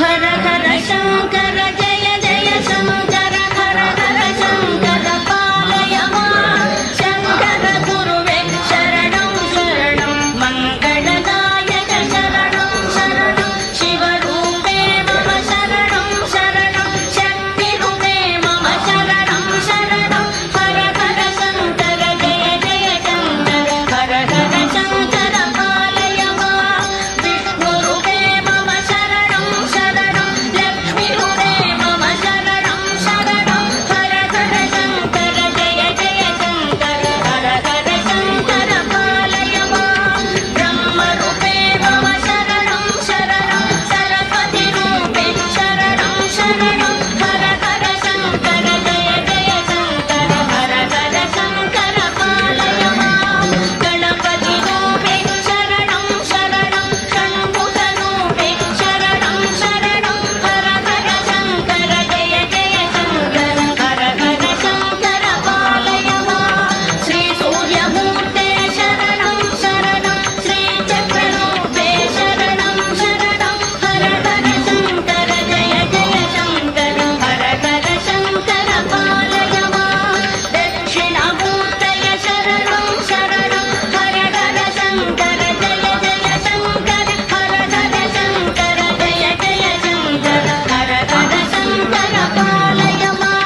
हर हर शंकर जय जय शंकर हर हर शंकर पालय मां शंकर गुरुवे शरणं शरणं मंगलदायक शरणं शरणं शिवरूपे मम शरणं शरणं शक्तिरूपे मम शरणं शरणं हर हर शंकर जय जय शंकर हर हर शंकर पालय मां विष्णुरूपे मम शरणं शरणं लक्ष्मीरूपे मम शरणं शरणं हर हर शंकर जय जय शंकर हर हर शंकर पालय मां ब्रह्मरूपे मम शरणं शरणं सरस्वतीरूपे शरणं शरणं हर हर शंकर जय जय शंकर हर हर शंकर पालय मां गणपतिरूपे शरणं शरणं षण्मुखरूपे शरणं शरणं हर हर शंकर जय जय शंकर हर हर शंकर पालय मां श्रीसूर्यमूर्ते शरणं शरणं श्रीचक्ररूपे शरणं शरणं हर हर शंकर जय जय शंकर हर हर शंकर पालय मां दक्षिणामूर्तय शरणं शरणं हर हर शंकर जय जय शंकर हर हर शंकर जय जय शंकर हर हर शंकर पालय मां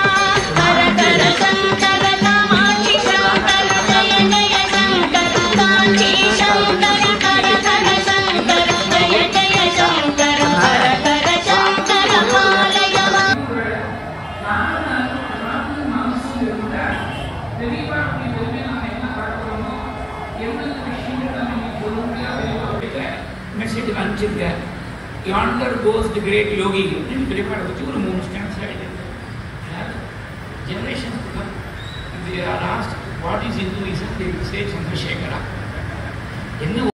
हर हर शंकर कामाक्षी शंकर जय जय शंकर कांची शंकर हर हर शंकर जय जय शंकर हर हर शंकर पालय मां மெசேஜ் அனுப்பிச்சிருக்க யாண்டர் கோஸ் தி கிரேட் யோகி அப்படின்னு வெளிப்பாடை வச்சு ஒரு 3 ஸ்டான்ஸ் generation last what is Hinduism say Chandrasekhara என்ன